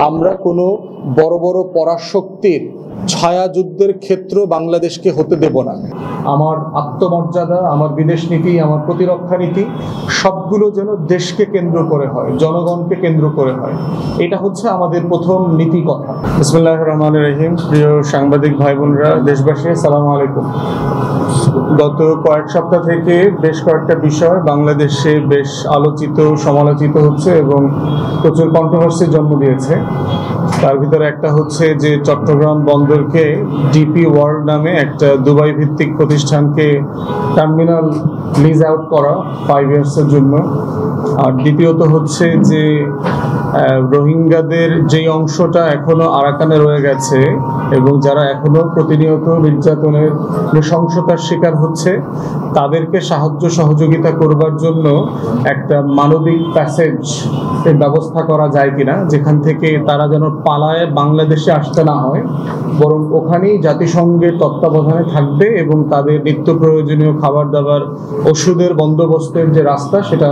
আমরা কোনো বড় বড় পরাশক্তির ছায়াযুদ্ধের ক্ষেত্র বাংলাদেশকে হতে দেব না। আমার আত্মমর্যাদা, আমার বিদেশ নীতি, আমার প্রতিরক্ষা নীতি সবগুলো যেন দেশকে কেন্দ্র করে হয়, জনগণকে কেন্দ্র করে হয়। এটা হচ্ছে আমাদের প্রথম নীতি কথা। বিসমিল্লাহির রহমানির রহিম। প্রিয় সাংবাদিক ভাই বোনরা, দেশবাসী, আসসালামু আলাইকুম। গত কয়েক সপ্তাহ থেকে বেশ কয়েকটা বিষয় বাংলাদেশে বেশ আলোচিত সমালোচিত হচ্ছে এবং প্রচুর কন্ট্রোভার্সির জন্ম দিয়েছে। তার ভিতরে একটা হচ্ছে যে চট্টগ্রাম বন্দরকে ডিপি ওয়ার্ল্ড নামে একটা দুবাই ভিত্তিক প্রতিষ্ঠানকে টার্মিনাল লিজ আউট করা 5 ইয়ার্সের জন্য। আর দ্বিতীয়ত হচ্ছে যে রোহিঙ্গাদের যেই অংশটা এখনো আরাকানে রয়ে গেছে এবং যারা এখনো প্রতিনিয়ত নির্যাতনের নৃশংসতার শিকার হচ্ছে, তাদেরকে সাহায্য সহযোগিতা করবার জন্য একটা মানবিক প্যাসেজ এর ব্যবস্থা করা যায় কিনা, যেখান থেকে তারা যেন পালায় বাংলাদেশে আসতে না হয়, বরং ওখানেই জাতিসংঘের তত্ত্বাবধানে থাকবে এবং তাদের নিত্য প্রয়োজনীয় খাবার দাবার, ওষুধের বন্দোবস্তের যে রাস্তা, সেটা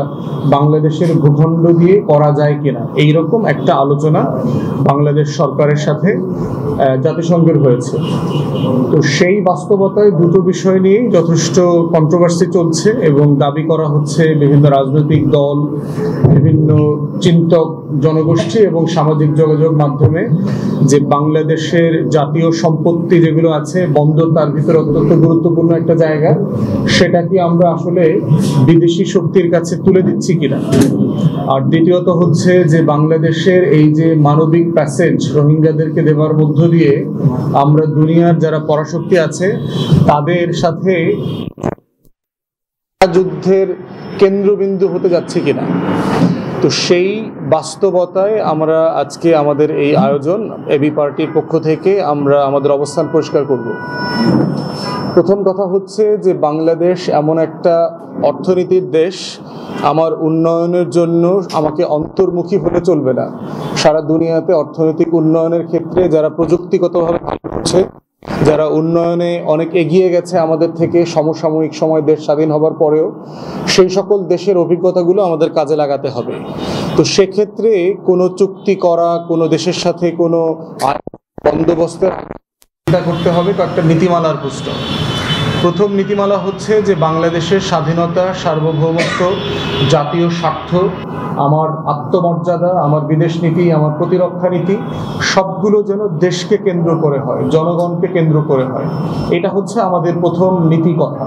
বাংলাদেশের ভূখণ্ড দিয়ে করা যায় কিনা, এইরকম একটা আলোচনা বাংলাদেশ সরকারের সাথে জাতিসংঘের হয়েছে। তো সেই বাস্তবতায় দুটো বিষয় নিয়েই যথেষ্ট কন্ট্রোভার্সি চলছে এবং দাবি করা হচ্ছে বিভিন্ন রাজনৈতিক দল, বিভিন্ন চিন্তক জনগোষ্ঠী এবং সামাজিক যোগাযোগ মাধ্যমে যে বাংলাদেশের জাতীয় সম্পত্তি যেগুলো আছে, বন্দর তার ভিতরে অত্যন্ত গুরুত্বপূর্ণ একটা জায়গা, সেটা কি আমরা আসলে বিদেশি শক্তির কাছে তুলে দিচ্ছি কিনা। আর দ্বিতীয়ত হচ্ছে যে বাংলাদেশের এই যে মানবিক প্যাসেজ রোহিঙ্গাদেরকে দেওয়ার মধ্য দিয়ে আমরা দুনিয়ার যারা পরাশক্তি আছে তাদের সাথে যুদ্ধের কেন্দ্রবিন্দু হতে যাচ্ছে কিনা। তো সেই বাস্তবতায় আমরা আজকে আমাদের এই আয়োজন এবি পার্টির পক্ষ থেকে আমরা আমাদের অবস্থান পরিষ্কার করব। প্রথম কথা হচ্ছে যে বাংলাদেশ এমন একটা অর্থনীতির দেশ, আমার উন্নয়নের জন্য আমাকে অন্তর্মুখী হলে চলবে না। সারা দুনিয়াতে অর্থনৈতিক উন্নয়নের ক্ষেত্রে যারা প্রযুক্তিগতভাবে ভালো করছে, যারা উন্নয়নে অনেক এগিয়ে গেছে আমাদের থেকে সমসাময়িক সময় দেশ স্বাধীন হবার পরেও, সেই সকল দেশের অভিজ্ঞতাগুলো আমাদের কাজে লাগাতে হবে। তো সেক্ষেত্রে কোনো চুক্তি করা, কোনো দেশের সাথে কোনো বন্দোবস্তের চিন্তা করতে হবে কয়েকটা নীতিমালার প্রশ্ন। প্রথম নীতিমালা হচ্ছে যে বাংলাদেশের স্বাধীনতা, সার্বভৌমত্ব, জাতীয় স্বার্থ, আমার আত্মমর্যাদা, আমার বিদেশ নীতি, আমার প্রতিরক্ষা নীতি সবগুলো যেন দেশকে কেন্দ্র করে হয়, জনগণকে কেন্দ্র করে হয়। এটা হচ্ছে আমাদের প্রথম নীতি কথা।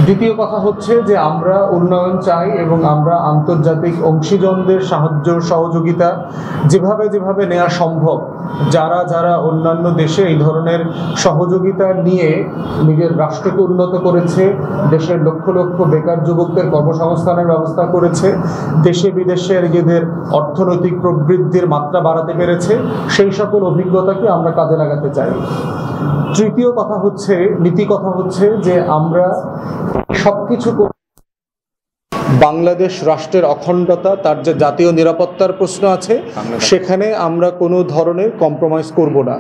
দ্বিতীয় কথা হচ্ছে যে আমরা উন্নয়ন চাই এবং আমরা আন্তর্জাতিক অংশীজনদের সাহায্য সহযোগিতা যেভাবে যেভাবে নেওয়া সম্ভব, যারা যারা অন্যান্য দেশে এই ধরনের সহযোগিতা নিয়ে নিজের রাষ্ট্রকে উন্নত করেছে, দেশের লক্ষ লক্ষ বেকার যুবকদের কর্মসংস্থানের ব্যবস্থা করেছে, দেশে বিদেশে নিজেদের অর্থনৈতিক প্রবৃদ্ধির মাত্রা বাড়াতে পেরেছে, সেই সকল অভিজ্ঞতাকে আমরা কাজে লাগাতে চাই। তৃতীয় কথা হচ্ছে, নীতি কথা হচ্ছে যে আমরা সবকিছু বাংলাদেশ রাষ্ট্রের অখণ্ডতা, তার যে জাতীয় নিরাপত্তার প্রশ্ন আছে, সেখানে আমরা কোনো ধরনের কম্প্রোমাইজ করব না।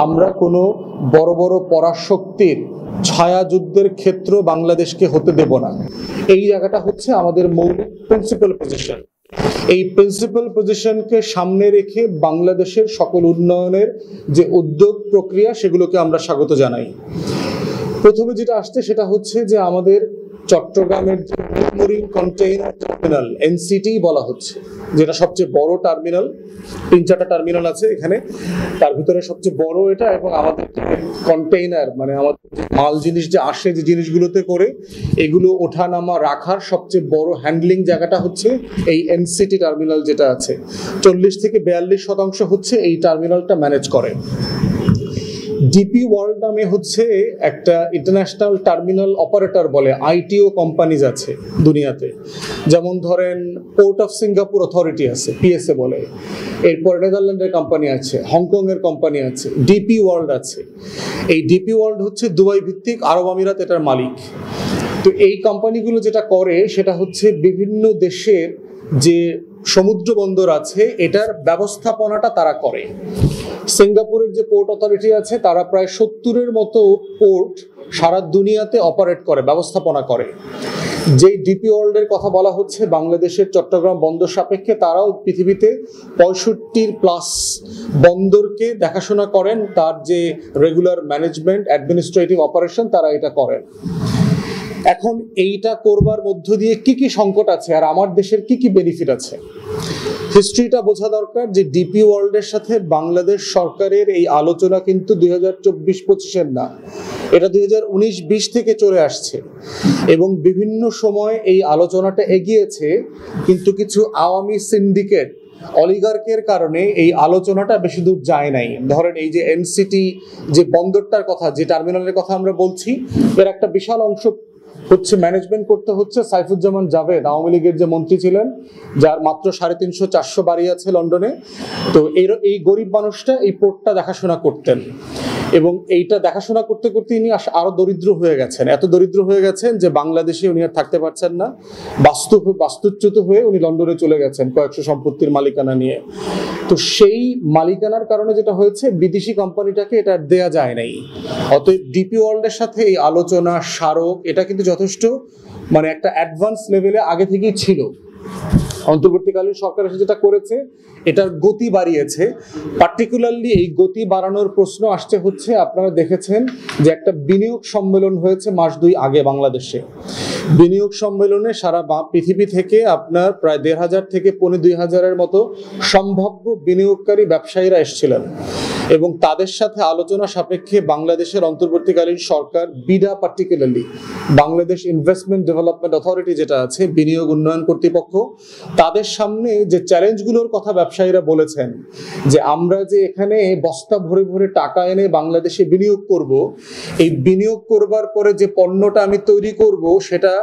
আমরা কোনো বড় বড় পরাশক্তির ছায়াযুদ্ধের ক্ষেত্র বাংলাদেশকে হতে দেব না। এই জায়গাটা হচ্ছে আমাদের মৌলিক প্রিন্সিপাল পজিশন। এই প্রিন্সিপাল পজিশনকে সামনে রেখে বাংলাদেশের সকল উন্নয়নের যে উদ্যোগ প্রক্রিয়া, সেগুলোকে আমরা স্বাগত জানাই। প্রথমে যেটা আসছে সেটা হচ্ছে যে আমাদের চট্টগ্রামের যে মেরিন কন্টেইনার টার্মিনাল, এনসিটি বলা হচ্ছে, যেটা সবচেয়ে বড় টার্মিনাল। 3-4টা টার্মিনাল আছে এখানে, তার ভিতরে সবচেয়ে বড় এটা। এবং আমাদের কন্টেইনার মানে আমাদের মাল জিনিস যে আসে, যে জিনিসগুলোতে করে এগুলো ওঠানামা রাখার সবচেয়ে বড় হ্যান্ডলিং জায়গাটা হচ্ছে এই এনসিটি টার্মিনাল যেটা আছে। 40 থেকে 42% হচ্ছে এই টার্মিনালটা ম্যানেজ করে। ডিপি ওয়ার্ল্ড নামে হচ্ছে একটা ইন্টারন্যাশনাল টার্মিনাল অপারেটর বলে, আইটিও কোম্পানিজ আছে দুনিয়াতে। যেমন ধরেন পোর্ট অফ সিঙ্গাপুর অথরিটি আছে, পিএসএ বলে। এরপর নেদারল্যান্ডের কোম্পানি আছে, হংকংয়ের কোম্পানি আছে, ডিপি ওয়ার্ল্ড আছে। এই ডিপি ওয়ার্ল্ড হচ্ছে দুবাই ভিত্তিক, আরব আমিরাত এটার মালিক। তো এই কোম্পানিগুলো যেটা করে সেটা হচ্ছে বিভিন্ন দেশের যে সমুদ্র বন্দর আছে এটার ব্যবস্থাপনাটা তারা করে। সিঙ্গাপুরের যে পোর্ট অথরিটি আছে, তারা প্রায় 70-এর মতো পোর্ট সারা দুনিয়াতে অপারেট করে, ব্যবস্থাপনা করে। যে ডিপি ওয়ার্ল্ডের কথা বলা হচ্ছে বাংলাদেশের চট্টগ্রাম বন্দর সাপেক্ষে, তারাও পৃথিবীতে 65+ বন্দরকে দেখাশোনা করেন, তার যে রেগুলার ম্যানেজমেন্ট অ্যাডমিনিস্ট্রেটিভ অপারেশন তারা এটা করেন। এখন এইটা করবার মধ্য দিয়ে কি কি সংকট আছে আর আমার দেশের কি কি বেনিফিট আছে, হিস্ট্রিটা বোঝা দরকার। যে ডিপি ওয়ার্ল্ডের সাথে বাংলাদেশ সরকারের এই আলোচনা কিন্তু 2024-25-এর না, এটা 2019-20 থেকে চলে আসছে এবং বিভিন্ন সময় এই আলোচনাটা এগিয়েছে, কিন্তু কিছু আওয়ামী সিন্ডিকেট অলিগার্কের কারণে এই আলোচনাটা বেশি দূর যায় নাই। ধরেন এই যে এনসিটি যে বন্দরটার কথা, যে টার্মিনালের কথা আমরা বলছি, এর একটা বিশাল অংশ হচ্ছে ম্যানেজমেন্ট করতে হচ্ছে সাইফুজ্জামান জাভেদ, আওয়ামী লীগের যে মন্ত্রী ছিলেন, যার মাত্র 350-400 বাড়ি আছে লন্ডনে। তো এই গরিব মানুষটা এই পোর্টটা দেখাশোনা করতেন এবং এইটা দেখাশোনা করতে করতে ইনি আরো দরিদ্র হয়ে গেছেন, এত দরিদ্র হয়ে গেছেন যে বাংলাদেশে উনি আর থাকতে পারছেন না, বাস্তুচ্যুত হয়ে উনি লন্ডনে চলে গেছেন কয়েকশো সম্পত্তির মালিকানা নিয়ে। তো সেই মালিকানার কারণে যেটা হয়েছে, বিদেশি কোম্পানিটাকে এটা দেয়া যায় নাই। অতএব ডিপি ওয়ার্ল্ডের সাথে এই আলোচনা, স্মারক, এটা কিন্তু যথেষ্ট মানে একটা অ্যাডভান্স লেভেলে আগে থেকেই ছিল। অন্তর্বর্তীকালীন সরকার এসে যেটা করেছে, এটার গতি বাড়িয়েছে। পার্টিকুলারলি এই গতি বাড়ানোর প্রশ্ন আসছে হচ্ছে, আপনারা দেখেছেন যে একটা বিনিয়োগ সম্মেলন হয়েছে মাস 2 আগে বাংলাদেশে। বিনিয়োগ সম্মেলনে সারা পৃথিবী থেকে আপনার প্রায় 1,500 থেকে 2,500-এর মতো সম্ভাব্য বিনিয়োগকারী ব্যবসায়ীরা এসেছিলেন এবং তাদের সাথে আলোচনা সাপেক্ষে বাংলাদেশের অন্তর্বর্তীকালীন সরকার, BIDA particularly Bangladesh investment development authority যেটা আছে, বিনিয়োগ উন্নয়ন কর্তৃপক্ষ, তাদের সামনে যে চ্যালেঞ্জগুলোর কথা ব্যবসায়ীরা বলেছেন, যে আমরা যে এখানে বস্তা ভরে ভরে টাকা এনে বাংলাদেশে বিনিয়োগ করব, এই বিনিয়োগ করবার পরে যে পণ্যটা আমি তৈরি করব সেটা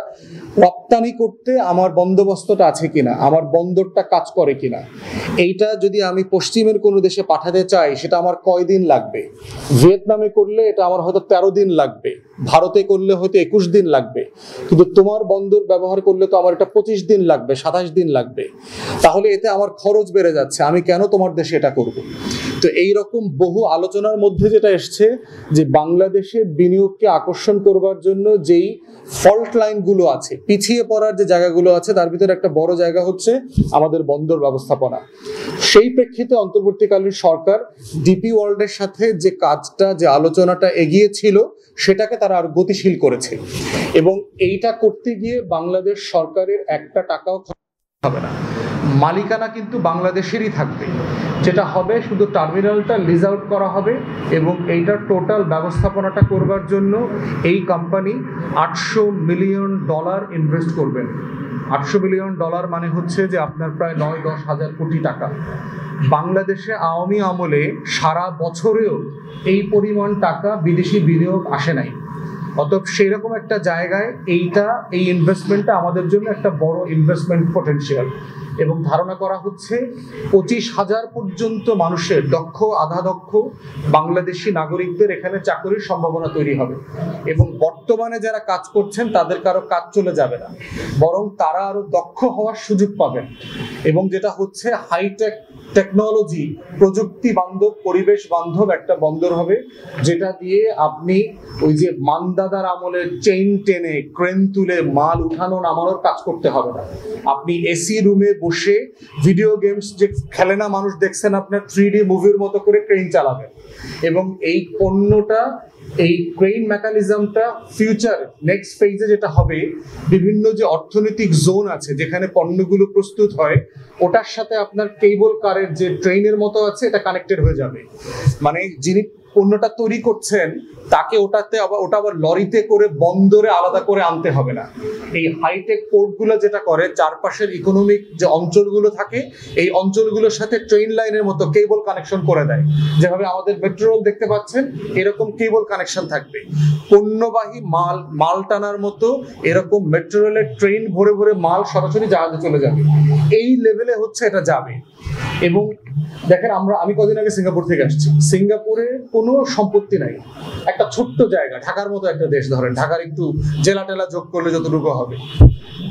রপ্তানি করতে আমার বন্দোবস্তটা আছে কিনা, আমার বন্দরটা কাজ করে কিনা, এইটা যদি আমি পশ্চিমের কোনো দেশে পাঠাতে চাই সেটা আমার কয় দিন লাগবে, ভিয়েতনামে করলে এটা আমার হয়তো 13 দিন লাগবে, ভারতে করলে হয়তো 21 দিন লাগবে, কিন্তু তোমার বন্দর ব্যবহার করলে তো আমার এটা 25 দিন লাগবে, 27 দিন লাগবে, তাহলে এতে আমার খরচ বেড়ে যাচ্ছে, আমি কেন তোমার দেশে এটা করব। তো এইরকম বহু আলোচনার মধ্যে যেটা এসছে যে বাংলাদেশে বিনিয়োগকে আকর্ষণ করবার জন্য যেই ফল্ট লাইনগুলো আছে, পিছিয়ে পড়ার যে জায়গাগুলো আছে, তার ভিতরে একটা বড় জায়গা হচ্ছে আমাদের বন্দর ব্যবস্থাপনা। সেই প্রেক্ষিতে অন্তর্বর্তীকালীন সরকার ডিপি ওয়ার্ল্ডের সাথে যে কাজটা, যে আলোচনাটা এগিয়েছিল, সেটাকে তারা আরো গতিশীল করেছে এবং এইটা করতে গিয়ে বাংলাদেশ সরকারের একটা টাকাও হবে না, মালিকানা কিন্তু বাংলাদেশেরই থাকবে। যেটা হবে শুধু টার্মিনালটা লিজ আউট করা হবে এবং এইটার টোটাল ব্যবস্থাপনাটা করবার জন্য এই কোম্পানি $800 মিলিয়ন ইনভেস্ট করবেন। $800 মিলিয়ন মানে হচ্ছে যে আপনার প্রায় 9-10 হাজার কোটি টাকা। বাংলাদেশে আওয়ামী আমলে সারা বছরেও এই পরিমাণ টাকা বিদেশি বিনিয়োগ আসে নাই। অতএব সেই রকম একটা জায়গায় এই ইনভেস্টমেন্টটা আমাদের জন্য একটা বড় ইনভেস্টমেন্ট পটেনশিয়াল এবং ধারণা করা হচ্ছে 25,000 পর্যন্ত মানুষের, দক্ষ আধা দক্ষ বাংলাদেশি নাগরিকদের এখানে চাকরির সম্ভাবনা তৈরি হবে এবং বর্তমানে যারা কাজ করছেন তাদের কারো কাজ চলে যাবে না, বরং তারা আরো দক্ষ হওয়ার সুযোগ পাবেন। এবং যেটা হচ্ছে হাইটেক টেকনোলজি, প্রযুক্তি বান্ধব, পরিবেশ বান্ধব একটা বন্দর হবে, যেটা দিয়ে আপনি ওই যে মানদাদার আমলের চেইন টেনে ক্রেন তুলে মাল উঠানো নামানোর কাজ করতে হবে না। আপনি এসি রুমে বসে ভিডিও গেমস যে খেলে না মানুষ, দেখছেন আপনার 3D মুভির মতো করে ক্রেন চালাবেন এবং এই পণ্যটা, এই ক্রেন মেকানিজমটা ফিউচার নেক্সট ফেজে যেটা হবে, বিভিন্ন যে অর্থনৈতিক জোন আছে যেখানে পণ্যগুলো প্রস্তুত হয়, ওটার সাথে আপনার কেবল কারের যে ট্রেনের মতো আছে, এটা কানেক্টেড হয়ে যাবে। মানে যিনি পণ্যটা তৈরি করছেন তাকে ওটা আবার লরিতে করে বন্দরে আলাদা করে আনতে হবে না। এই হাইটেক পোর্টগুলো যেটা করে, চারপাশের ইকোনমিক যে অঞ্চলগুলো থাকে, এই অঞ্চলগুলোর সাথে ট্রেন লাইনের মতো কেবল কানেকশন করে দেয়। যেভাবে আমাদের মেট্রো রেল দেখতে পাচ্ছেন, এরকম কেবল কানেকশন থাকবে। পণ্যবাহী মাল টানার মতো এরকম মেট্রো রেলের ট্রেন ভরে ভরে মাল সরাসরি জাহাজে চলে যাবে। এই লেভেলে হচ্ছে এটা যাবে। এবং দেখেন, আমি কদিন আগে সিঙ্গাপুর থেকে আসছি। সিঙ্গাপুরে কোনো সম্পত্তি নাই, একটা ছোট্ট জায়গা, ঢাকার মতো একটা দেশ, ধরেন ঢাকার একটু জেলা টেলা যোগ করলে যতটুকু হবে।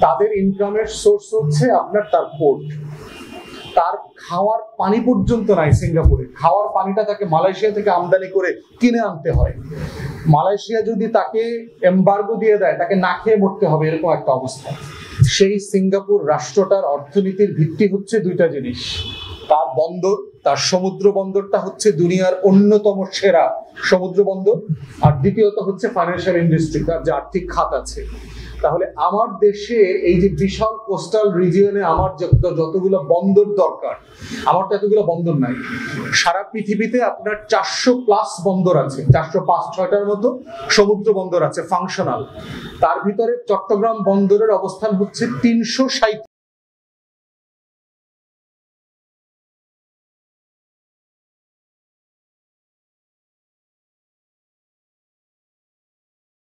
তাদের ইনকামের সোর্স হচ্ছে আপনার তার পোর্ট। তার খাওয়ার পানি পর্যন্ত নাই সিঙ্গাপুরে, খাওয়ার পানিটা তাকে মালয়েশিয়া থেকে আমদানি করে কিনে আনতে হয়। মালয়েশিয়া যদি তাকে এমবার্গো দিয়ে দেয়, তাকে না খেয়ে মরতে হবে, এরকম একটা অবস্থা। সেই সিঙ্গাপুর রাষ্ট্রটার অর্থনীতির ভিত্তি হচ্ছে দুইটা জিনিস, তার বন্দর, তার সমুদ্র বন্দরটা হচ্ছে দুনিয়ার অন্যতম সেরা সমুদ্র বন্দর, আর দ্বিতীয়ত হচ্ছে ফাইন্যান্সিয়াল ইন্ডাস্ট্রি, তার যে আর্থিক খাত আছে। তাহলে আমার দেশের এই যে বিশাল কোস্টাল রিজিয়নে আমার যতগুলো বন্দর দরকার, আমার তো এতগুলো বন্দর নাই। সারা পৃথিবীতে আপনার 400+ বন্দর আছে, 405-6টার মতো সমুদ্র বন্দর আছে ফাংশনাল। তার ভিতরে চট্টগ্রাম বন্দরের অবস্থান হচ্ছে 360